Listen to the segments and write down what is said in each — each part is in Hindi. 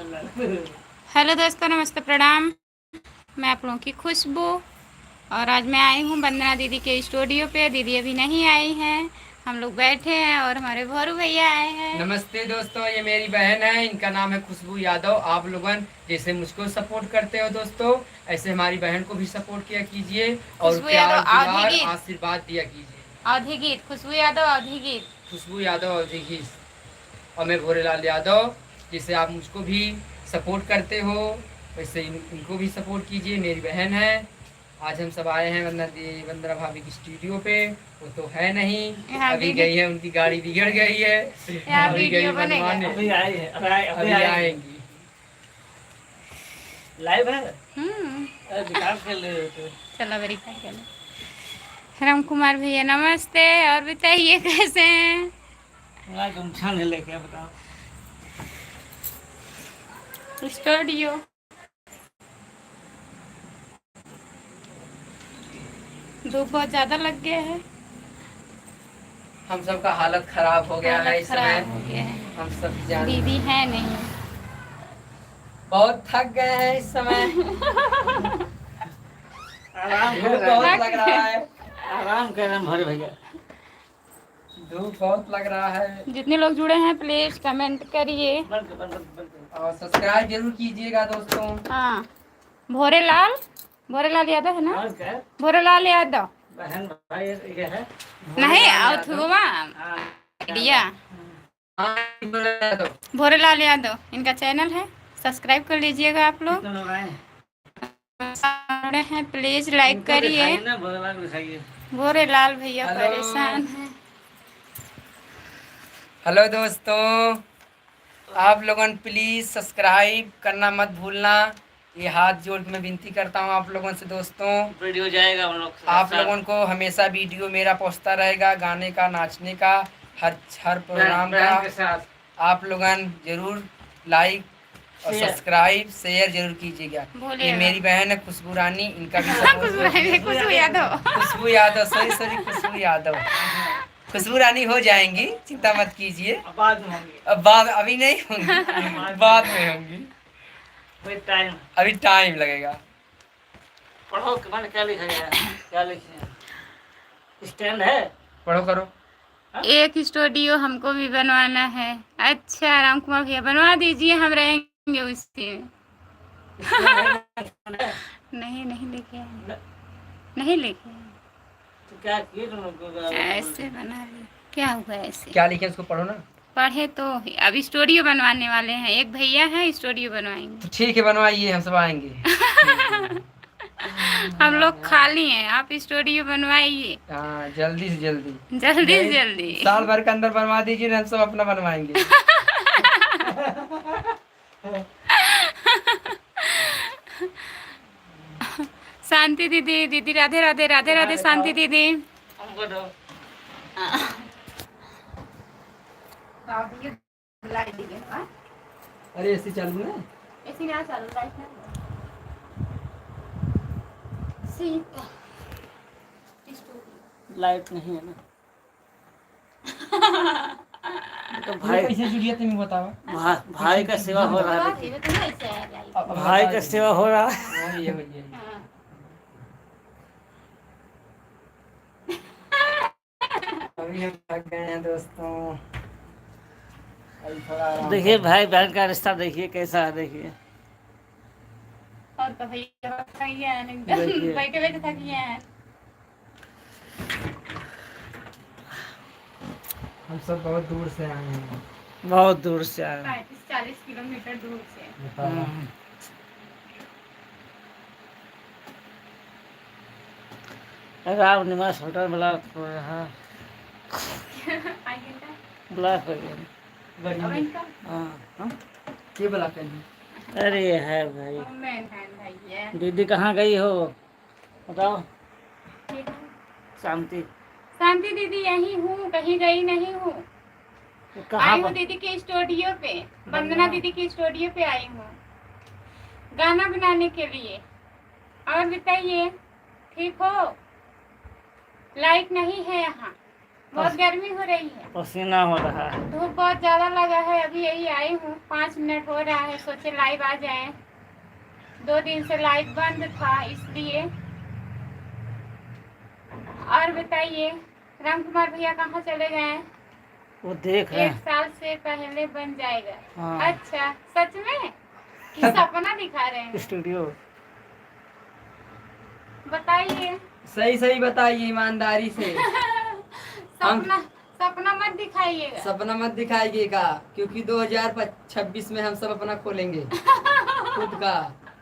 हेलो दोस्तों, नमस्ते, प्रणाम। मैं आप लोगों की खुशबू और आज मैं आई हूँ वंदना दीदी के स्टूडियो पे। दीदी अभी नहीं आई हैं, हम लोग बैठे हैं और हमारे भोरू भैया आए हैं। नमस्ते दोस्तों, ये मेरी बहन है, इनका नाम है खुशबू यादव। आप लोगन जैसे मुझको सपोर्ट करते हो दोस्तों, ऐसे हमारी बहन को भी सपोर्ट किया कीजिए और खुशबू प्यार यादव अवधि दुलार गीत, आशीर्वाद दिया कीजिए। अवधि गीत, खुशबू यादव अवधि गीत। खुशबू यादव और देखिए, और मैं भोरेलाल यादव। जैसे आप मुझको भी सपोर्ट करते हो वैसे इनको भी सपोर्ट कीजिए, मेरी बहन है। आज हम सब आए हैं वंदना भाभी की स्टूडियो पे। वो तो है नहीं, यहाँ अभी दीदी गई है, उनकी गाड़ी बिगड़ गई है। यहाँ अभी गई वीडियो बनेगा। बनवाने। अभी आई है, अभी आएंगी। लाइव है। हम्म, अरे बेकार खेल रहे हो तो। चलो बड़ी कर लो। राम कुमार भैया नमस्ते, और बताइए कैसे हैं? मैं तुम छान लेके बताओ। स्टूडियो धूप बहुत ज़्यादा लग गया है, हम सबका हालत खराब हो गया है हालत इस समय। खराब हो गया है। हम सब जान दीदी है नहीं। बहुत थक गए हैं इस समय। आराम धूप कर रहे बहुत हैं, लग रहा है। आराम कर रहे हैं भरे भैया। धूप बहुत लग रहा है। जितने लोग जुड़े हैं प्लीज कमेंट करिए। बंद और सब्सक्राइब जरूर कीजिएगा दोस्तों। हाँ, भोरेलाल, भोरेलाल यादव है ना? और क्या भोरेलाल यादव बहन भाई ये है। नहीं, भोरेलाल यादव। अथुआ हाँ, दिया। हाँ, भोरेलाल यादव। भोरेलाल यादव इनका चैनल है, सब्सक्राइब कर लीजिएगा आप लोग। कितने लोग आए हैं? जुड़े हैं प्लीज लाइक इनको करिए। दिखाइए ना, भोला को दिखाइए। भोरेलाल भैया हेलो। परेशान है। हेलो दोस्तों, आप लोगन प्लीज सब्सक्राइब करना मत भूलना। ये हाथ जोड़ के मैं विनती करता हूँ आप लोगों से दोस्तों। वीडियो जाएगा हम लोग आप लोगों को हमेशा वीडियो मेरा पहुंचता रहेगा, गाने का, नाचने का, हर प्रोग्राम का। के साथ आप लोगन जरूर लाइक और शेयर। सब्सक्राइब शेयर जरूर कीजिएगा। ये बोलिएगा। मेरी बहन है खुशबू रानी, इनका भी खुशबू यादव। खुशबू यादव, सॉरी खुशबू यादव। खुशबू रानी हो जाएंगी, चिंता मत कीजिए। अब बाद में होंगे। अब बाद अभी नहीं होंगी, बाद में होंगी, कोई टाइम अभी टाइम लगेगा। पढ़ो कि मैंने क्या लिखा है, क्या लिखे हैं? स्टैंड है। पढ़ो करो। एक स्टूडियो हमको भी बनवाना है। अच्छा राम कुमार भैया बनवा दीजिए, हम रहेंगे उसी में। स्टैंड है। नहीं नहीं लेके आए, नहीं लेके आए। तो क्या किए तुम लोग? ऐसे बना ली, क्या हुआ ऐसे? क्या लिखे उसको पढ़ो ना। पढ़े तो अब स्टूडियो बनवाने वाले हैं, एक भैया है स्टूडियो बनवाएंगे। तो ठीक है, बनवाइए, हम सब आएंगे। हम लोग खाली हैं, आप स्टूडियो बनवाइए हाँ, जल्दी से जल्दी, जल्दी से नहीं, जल्दी। साल भर के अंदर बनवा दीजिए, हम सब अपना बनवाएंगे। शांति दीदी, दीदी राधे राधे, राधे राधे शांति दीदी। हमको दो। अरे ऐसे चालू है। ऐसी ना चालू लाइट ना। सीता लाइट नहीं है ना। तो भाई भाई कैसे जुड़िए तुम बताओ। भाई का सेवा हो रहा है। देखिए भाई का सेवा हो रहा है। ये भैया अभी हम थक गए हैं दोस्तों। अभी थोड़ा आराम देखिए करें। भाई बहन का रिश्ता देखिए कैसा है, देखिए। और तो भैया थक गया है एकदम, देखिए। बैठे बैठे थक गया है। हम सब बहुत दूर से आए हैं। बहुत दूर से आए। 35-40 किलोमीटर दूर से। बताओ। राम निवास होटल ब्लॉक हो रहा, आगे का ब्लॉक हो गया। और इनका हाँ। ये बोला कहीं। अरे है भाई। मैं बहन भैया दीदी कहाँ गई हो बताओ? शांति शांति दीदी यही हूँ, कहीं गई नहीं हूँ। कहाँ आई हूँ पर? दीदी के स्टूडियो पे, वंदना दीदी के स्टूडियो पे आई हूँ गाना बनाने के लिए। और बताइए ठीक हो? लाइट नहीं है यहाँ, बहुत गर्मी हो रही है, पसीना हो रहा है। धूप बहुत ज्यादा लगा है। अभी यही आई हूँ, 5 मिनट हो रहा है, सोचे लाइव आ जाए। 2 दिन से लाइव बंद था इसलिए। और बताइए, राम कुमार भैया कहाँ चले गए? वो देख रहे 1 हैं। साल से पहले बन जाएगा। हाँ। अच्छा, सच में कि सपना दिखा रहे हैं? स्टूडियो। बताइए। सही सही बताइए ईमानदारी से। सपना सपना मत दिखाइएगा। सपना मत दिखाइएगा, क्योंकि 2026 में हम सब अपना खोलेंगे खुद का।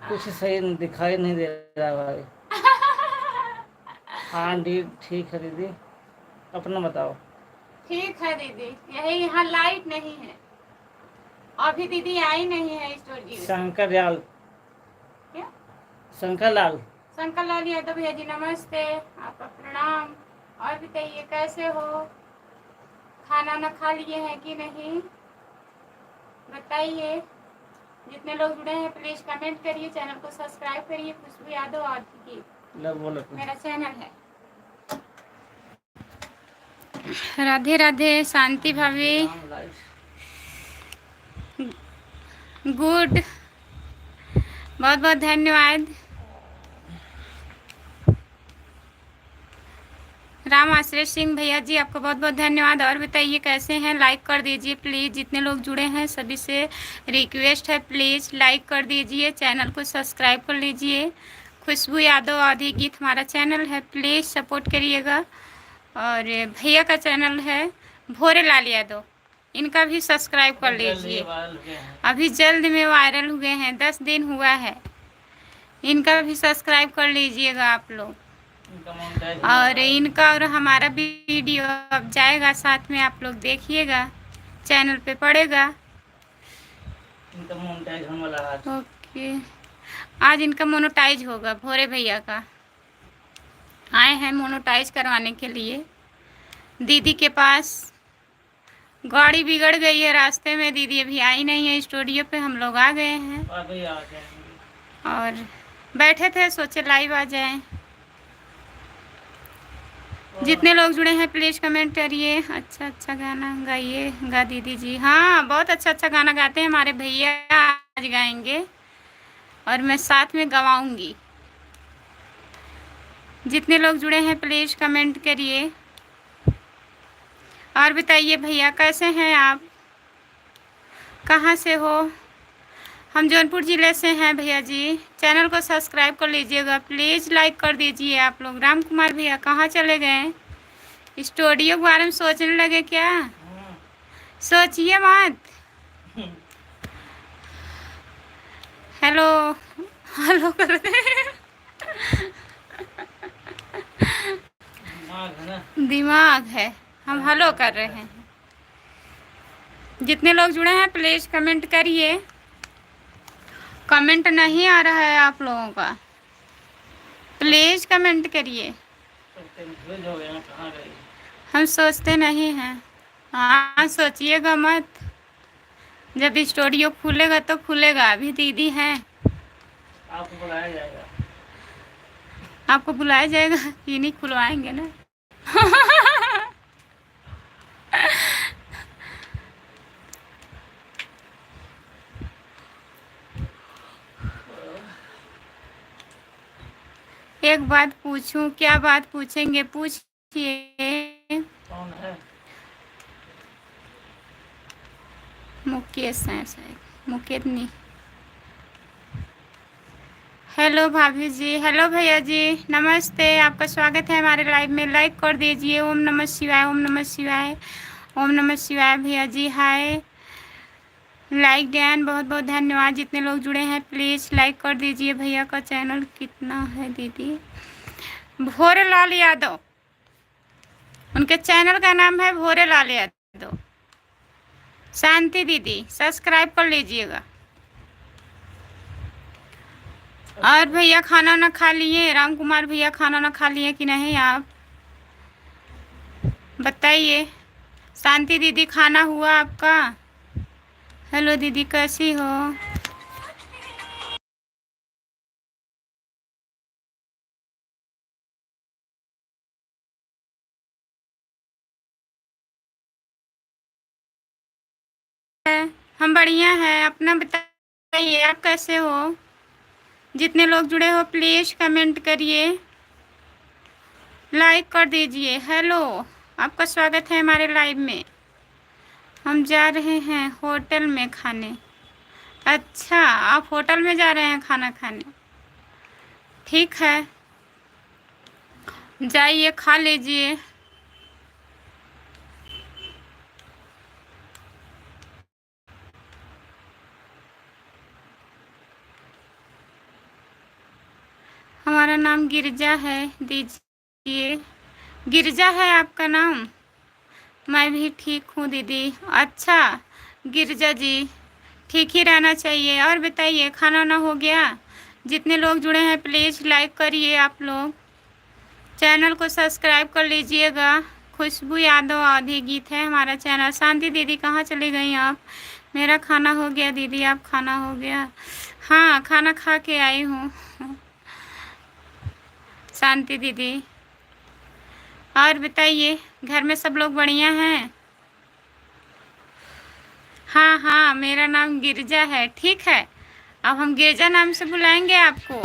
कुछ सही दिखाई नहीं दे रहा भाई। हाँ दी, ठीक है दीदी, अपना बताओ। ठीक है दीदी, यही यहाँ लाइट नहीं है, अभी दीदी आई नहीं है स्टूडियो से। शंकर लाल, क्या? शंकर लाल। शंकर लाल यादव भैया जी नमस्ते, आपका प्रणाम। और बताइए कैसे हो, खाना ना खा लिए हैं कि नहीं, बताइए। जितने लोग जुड़े हैं प्लीज कमेंट करिए, चैनल को सब्सक्राइब करिए। खुशबू यादव और की बोलो मेरा चैनल है। राधे राधे शांति भाभी, गुड, बहुत बहुत धन्यवाद। राम आश्रय सिंह भैया जी, आपको बहुत बहुत धन्यवाद। और बताइए कैसे हैं, लाइक कर दीजिए प्लीज़। जितने लोग जुड़े हैं सभी से रिक्वेस्ट है, प्लीज़ लाइक कर दीजिए, चैनल को सब्सक्राइब कर लीजिए। खुशबू यादव आदि गीत हमारा चैनल है, प्लीज़ सपोर्ट करिएगा। और भैया का चैनल है भोरे लाल यादव, इनका भी सब्सक्राइब कर लीजिए। अभी जल्द में वायरल हुए हैं, 10 दिन हुआ है, इनका भी सब्सक्राइब कर लीजिएगा आप लोग। और इनका और हमारा वीडियो अब जाएगा साथ में, आप लोग देखिएगा, चैनल पे पड़ेगा। ओके, आज इनका मोनेटाइज होगा, भोरे भैया का। आए हैं मोनेटाइज करवाने के लिए दीदी के पास। गाड़ी बिगड़ गई है रास्ते में, दीदी अभी आई नहीं है स्टूडियो पे, हम लोग आ गए हैं और बैठे थे, सोचे लाइव आ जाएं। जितने लोग जुड़े हैं प्लीज़ कमेंट करिए। अच्छा अच्छा गाना गाइए, गा दीदी जी। हाँ, बहुत अच्छा अच्छा गाना गाते हैं हमारे भैया, आज गाएंगे और मैं साथ में गवाऊंगी। जितने लोग जुड़े हैं प्लीज़ कमेंट करिए। और बताइए भैया कैसे हैं आप, कहाँ से हो? हम जौनपुर ज़िले से हैं भैया जी। चैनल को सब्सक्राइब कर लीजिएगा प्लीज़, लाइक कर दीजिए आप लोग। राम कुमार भैया कहाँ चले गए? स्टूडियो के बारे में सोचने लगे क्या? सोचिए मत। हेलो हेलो करते दिमाग है, हम हेलो कर रहे हैं। जितने लोग जुड़े हैं प्लीज़ कमेंट करिए। कमेंट नहीं आ रहा है आप लोगों का, प्लीज़ कमेंट करिए। हम सोचते नहीं हैं। हाँ, सोचिएगा मत, जब स्टूडियो खुलेगा तो खुलेगा। अभी दीदी हैं, आपको बुलाया जाएगा। आपको बुलाया जाएगा कि नहीं, खुलवाएंगे ना। एक बात पूछूं? क्या बात पूछेंगे, पूछिए। कौन है? मुकेश हैं शायद, मुकेश नहीं। हेलो भाभी जी, हेलो भैया जी नमस्ते, आपका स्वागत है हमारे लाइव में। लाइक कर दीजिए। ओम नमः शिवाय, ओम नमः शिवाय, ओम नमः शिवाय। भैया जी हाय, लाइक डैन, बहुत बहुत धन्यवाद। जितने लोग जुड़े हैं प्लीज़ लाइक कर दीजिए। भैया का चैनल कितना है दीदी? भोरे लाल यादव, उनके चैनल का नाम है भोरे लाल यादव। शांति दीदी सब्सक्राइब कर लीजिएगा। और भैया खाना ना खा लिए? राम कुमार भैया खाना ना खा लिए कि नहीं, आप बताइए। शांति दीदी खाना हुआ आपका? हेलो दीदी कैसी हो? हम बढ़िया हैं, अपना बताइए आप कैसे हो। जितने लोग जुड़े हो प्लीज़ कमेंट करिए, लाइक कर दीजिए। हेलो, आपका स्वागत है हमारे लाइव में। हम जा रहे हैं होटल में खाने। अच्छा, आप होटल में जा रहे हैं खाना खाने, ठीक है, जाइए खा लीजिए। हमारा नाम गिरजा है, दीजिए। गिरजा है आपका नाम? मैं भी ठीक हूँ दीदी। अच्छा गिरजा जी, ठीक ही रहना चाहिए। और बताइए खाना वाना हो गया? जितने लोग जुड़े हैं प्लीज़ लाइक करिए, आप लोग चैनल को सब्सक्राइब कर लीजिएगा। खुशबू यादव आधी गीत है हमारा चैनल। शांति दीदी कहाँ चली गई आप? मेरा खाना हो गया दीदी, आप खाना हो गया? हाँ खाना खा के आई हूँ शांति दीदी। और बताइए घर में सब लोग बढ़िया हैं? हाँ हाँ मेरा नाम गिरजा है, ठीक है। अब हम गिरजा नाम से बुलाएंगे आपको।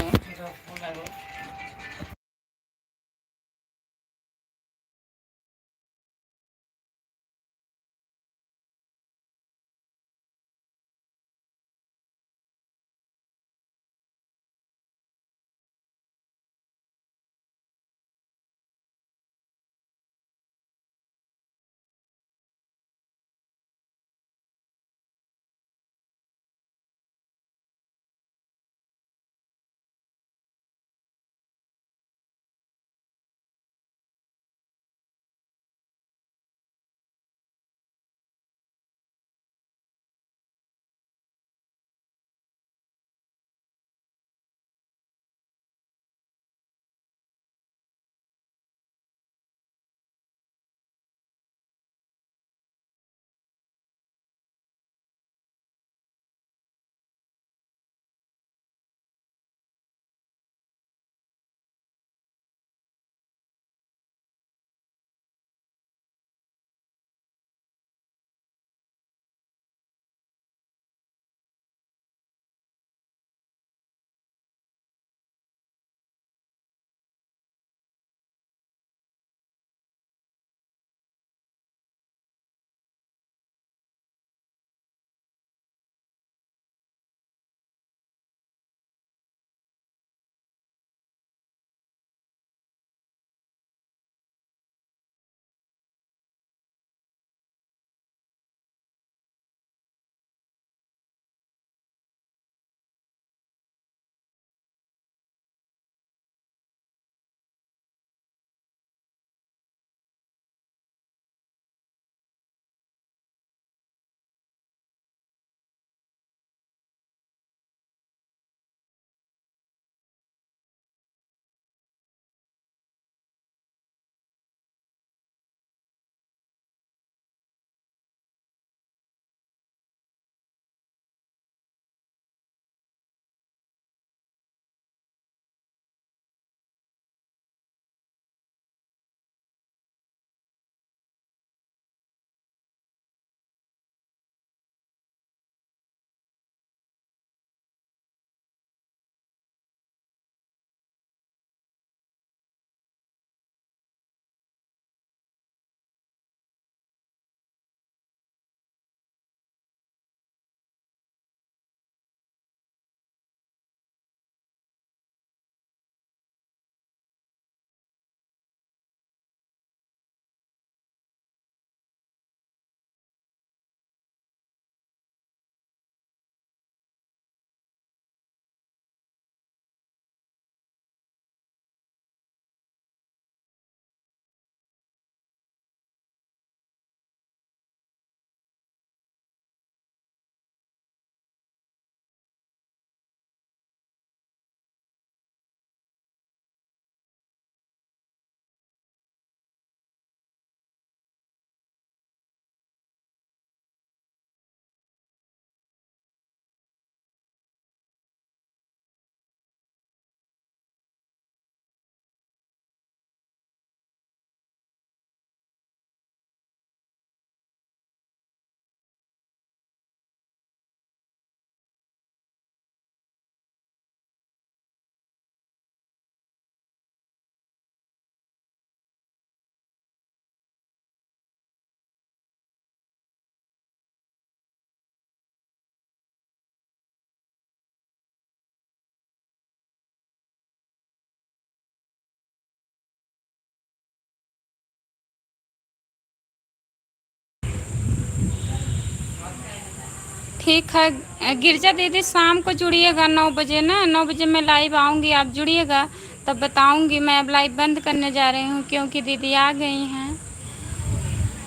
ठीक है गिरजा दीदी, शाम को जुड़िएगा 9 बजे ना, 9 बजे मैं लाइव आऊँगी, आप जुड़िएगा तब बताऊँगी। मैं अब लाइव बंद करने जा रही हूँ क्योंकि दीदी आ गई हैं।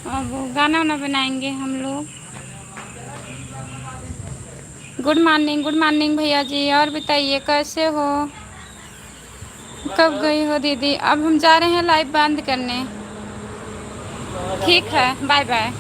अब गाना वाना बनाएंगे हम लोग। गुड मॉर्निंग भैया जी। और बताइए कैसे हो, कब गई हो दीदी? अब हम जा रहे हैं लाइव बंद करने। ठीक है, बाय बाय।